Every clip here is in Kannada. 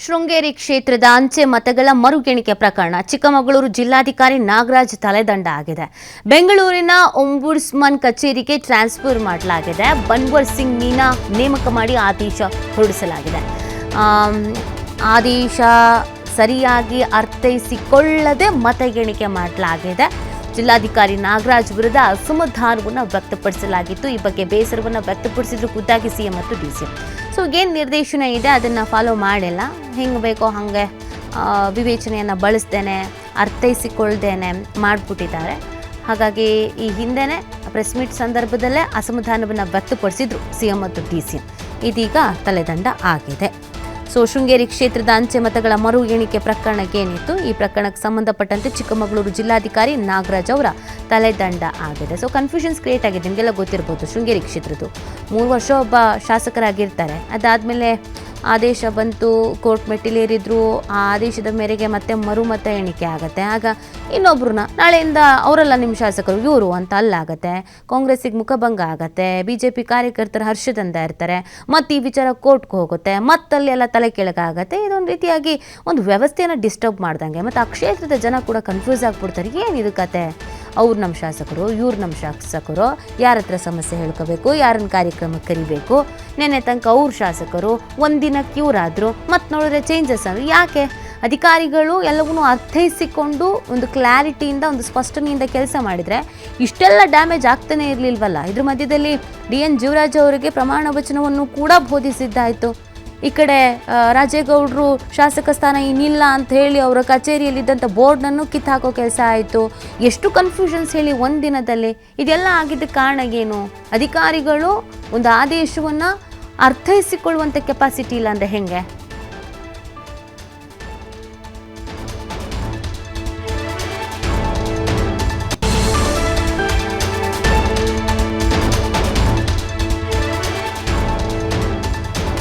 ಶೃಂಗೇರಿ ಕ್ಷೇತ್ರದ ಅಂಚೆ ಮತಗಳ ಮರುಗೆಣಿಕೆ ಪ್ರಕರಣ ಚಿಕ್ಕಮಗಳೂರು ಜಿಲ್ಲಾಧಿಕಾರಿ ನಾಗರಾಜ್ ತಲೆದಂಡ ಆಗಿದೆ. ಬೆಂಗಳೂರಿನ ಒಂಬುಡ್ಸ್ಮನ್ ಕಚೇರಿಗೆ ಟ್ರಾನ್ಸ್ಫರ್ ಮಾಡಲಾಗಿದೆ. ಬನ್ವರ್ ಸಿಂಗ್ ಮೀನಾ ನೇಮಕ ಮಾಡಿ ಆದೇಶ ಹೊರಡಿಸಲಾಗಿದೆ. ಆದೇಶ ಸರಿಯಾಗಿ ಅರ್ಥೈಸಿಕೊಳ್ಳದೆ ಮತ ಎಣಿಕೆ ಮಾಡಲಾಗಿದೆ. ಜಿಲ್ಲಾಧಿಕಾರಿ ನಾಗರಾಜ್ ವಿರುದ್ಧ ಅಸಮಾಧಾನವನ್ನು ವ್ಯಕ್ತಪಡಿಸಲಾಗಿತ್ತು. ಈ ಬಗ್ಗೆ ಬೇಸರವನ್ನು ವ್ಯಕ್ತಪಡಿಸಿದ್ರು ಖುದ್ದಾಗಿ ಸಿಎಂ ಮತ್ತು ಡಿಸಿಎಂ. ಸೊ ಏನು ನಿರ್ದೇಶನ ಇದೆ ಅದನ್ನು ಫಾಲೋ ಮಾಡಿಲ್ಲ, ಹೆಂಗೆ ಬೇಕೋ ಹಾಗೆ ವಿವೇಚನೆಯನ್ನು ಬಳಸ್ದೇನೆ ಅರ್ಥೈಸಿಕೊಳ್ದೇನೆ ಮಾಡಿಬಿಟ್ಟಿದ್ದಾರೆ. ಹಾಗಾಗಿ ಈ ಹಿಂದೆನೇ ಪ್ರೆಸ್ ಮೀಟ್ ಸಂದರ್ಭದಲ್ಲೇ ಅಸಮಾಧಾನವನ್ನು ವ್ಯಕ್ತಪಡಿಸಿದ್ರು ಸಿಎಂ ಮತ್ತು ಡಿಸಿಎಂ. ಇದೀಗ ತಲೆದಂಡ ಆಗಿದೆ. ಸೊ ಶೃಂಗೇರಿ ಕ್ಷೇತ್ರದ ಅಂಚೆ ಮತಗಳ ಮರು ಎಣಿಕೆ ಪ್ರಕರಣಕ್ಕೆ ಏನಿತ್ತು, ಈ ಪ್ರಕರಣಕ್ಕೆ ಸಂಬಂಧಪಟ್ಟಂತೆ ಚಿಕ್ಕಮಗಳೂರು ಜಿಲ್ಲಾಧಿಕಾರಿ ನಾಗರಾಜ್ ಅವರ ತಲೆದಂಡ ಆಗಿದೆ. ಸೊ ಕನ್ಫ್ಯೂಷನ್ಸ್ ಕ್ರಿಯೇಟ್ ಆಗಿದೆ. ನಿಮಗೆಲ್ಲ ಗೊತ್ತಿರ್ಬೋದು, ಶೃಂಗೇರಿ ಕ್ಷೇತ್ರದ್ದು 3 ವರ್ಷ ಒಬ್ಬ ಶಾಸಕರಾಗಿರ್ತಾರೆ. ಅದಾದಮೇಲೆ ಆದೇಶ ಬಂತು, ಕೋರ್ಟ್ ಮೆಟ್ಟಿಲೇರಿದ್ರು. ಆ ಆದೇಶದ ಮೇರೆಗೆ ಮತ್ತೆ ಮತ ಎಣಿಕೆ ಆಗುತ್ತೆ. ಆಗ ಇನ್ನೊಬ್ರನ್ನ ನಾಳೆಯಿಂದ ಅವರೆಲ್ಲ ನಿಮ್ಮ ಶಾಸಕರು ಇವರು ಅಂತ ಅಲ್ಲಾಗತ್ತೆ. ಕಾಂಗ್ರೆಸ್ಸಿಗೆ ಮುಖಭಂಗ ಆಗತ್ತೆ. BJP ಕಾರ್ಯಕರ್ತರು ಹರ್ಷದಿಂದ ಇರ್ತಾರೆ. ಮತ್ತು ಈ ವಿಚಾರ ಕೋರ್ಟ್ಗೆ ಹೋಗುತ್ತೆ. ಮತ್ತಲ್ಲಿ ಎಲ್ಲ ತಲೆ ಕೆಳಗಾಗತ್ತೆ. ಇದೊಂದು ರೀತಿಯಾಗಿ ಒಂದು ವ್ಯವಸ್ಥೆಯನ್ನು ಡಿಸ್ಟರ್ಬ್ ಮಾಡ್ದಂಗೆ. ಮತ್ತು ಆ ಕ್ಷೇತ್ರದ ಜನ ಕೂಡ ಕನ್ಫ್ಯೂಸ್ ಆಗಿಬಿಡ್ತಾರೆ. ಏನಿದು ಕತೆ? ಅವ್ರು ನಮ್ಮ ಶಾಸಕರು, ಇವ್ರು ನಮ್ಮ ಶಾಸಕರು, ಯಾರ ಹತ್ರ ಸಮಸ್ಯೆ ಹೇಳ್ಕೋಬೇಕು, ಯಾರನ್ನ ಕಾರ್ಯಕ್ರಮಕ್ಕೆ ಕರಿಬೇಕು, ನೆನ್ನೆ ತನಕ ಅವ್ರ ಶಾಸಕರು, ಒಂದಿನಕ್ಕೆ ಇವರಾದರು, ಮತ್ತು ನೋಡಿದ್ರೆ ಚೇಂಜಸ್ ಅಂದರೆ ಯಾಕೆ? ಅಧಿಕಾರಿಗಳು ಎಲ್ಲವನ್ನೂ ಅರ್ಥೈಸಿಕೊಂಡು ಒಂದು ಕ್ಲಾರಿಟಿಯಿಂದ ಒಂದು ಸ್ಪಷ್ಟನೆಯಿಂದ ಕೆಲಸ ಮಾಡಿದರೆ ಇಷ್ಟೆಲ್ಲ ಡ್ಯಾಮೇಜ್ ಆಗ್ತಾನೆ ಇರಲಿಲ್ವಲ್ಲ. ಇದ್ರ ಮಧ್ಯದಲ್ಲಿ DN ಜೀವರಾಜ್ ಅವರಿಗೆ ಪ್ರಮಾಣ ವಚನವನ್ನು ಕೂಡ ಬೋಧಿಸಿದ್ದಾಯಿತು. ಈ ಕಡೆ ರಾಜೇಗೌಡರು ಶಾಸಕ ಸ್ಥಾನ ಇನ್ನಿಲ್ಲ ಅಂತ ಹೇಳಿ ಅವರ ಕಚೇರಿಯಲ್ಲಿದ್ದಂಥ ಬೋರ್ಡ್ನನ್ನು ಕಿತ್ತಾಕೋ ಕೆಲಸ ಆಯಿತು. ಎಷ್ಟು ಕನ್ಫ್ಯೂಷನ್ಸ್ ಹೇಳಿ ಒಂದಿನದಲ್ಲಿ. ಇದೆಲ್ಲ ಆಗಿದ್ದ ಕಾರಣ ಏನು? ಅಧಿಕಾರಿಗಳು ಒಂದು ಆದೇಶವನ್ನು ಅರ್ಥೈಸಿಕೊಳ್ಳುವಂಥ ಕೆಪಾಸಿಟಿ ಇಲ್ಲ ಅಂದರೆ ಹೆಂಗೆ?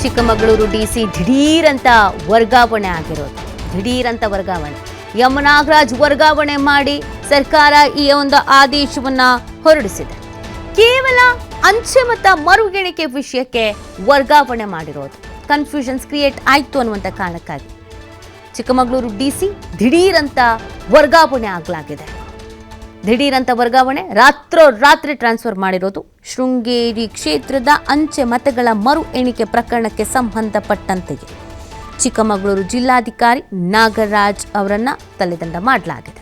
ಚಿಕ್ಕಮಗಳೂರು DC ದಿಢೀರಂತ ವರ್ಗಾವಣೆ ಆಗಿರೋದು. ದಿಢೀರಂತ ವರ್ಗಾವಣೆ. ನಾಗರಾಜ್ ವರ್ಗಾವಣೆ ಮಾಡಿ ಸರ್ಕಾರ ಈ ಒಂದು ಆದೇಶವನ್ನು ಹೊರಡಿಸಿದೆ. ಕೇವಲ ಅಂಚೆ ಮತ ಮರು ಎಣಿಕೆ ವಿಷಯಕ್ಕೆ ವರ್ಗಾವಣೆ ಮಾಡಿರೋದು. ಕನ್ಫ್ಯೂಷನ್ಸ್ ಕ್ರಿಯೇಟ್ ಆಯಿತು ಅನ್ನುವಂಥ ಕಾರಣಕ್ಕಾಗಿ ಚಿಕ್ಕಮಗಳೂರು DC ದಿಢೀರಂತ ವರ್ಗಾವಣೆ ಆಗಲಾಗಿದೆ. ದಿಢೀರಂತ ವರ್ಗಾವಣೆ, ರಾತ್ರಿ ಟ್ರಾನ್ಸ್ಫರ್ ಮಾಡಿರೋದು. ಶೃಂಗೇರಿ ಕ್ಷೇತ್ರದ ಅಂಚೆ ಮತಗಳ ಮರು ಎಣಿಕೆ ಪ್ರಕರಣಕ್ಕೆ ಸಂಬಂಧಪಟ್ಟಂತೆಯೇ ಚಿಕ್ಕಮಗಳೂರು ಜಿಲ್ಲಾಧಿಕಾರಿ ನಾಗರಾಜ್ ಅವರನ್ನು ತಲೆದಂಡ ಮಾಡಲಾಗಿದೆ.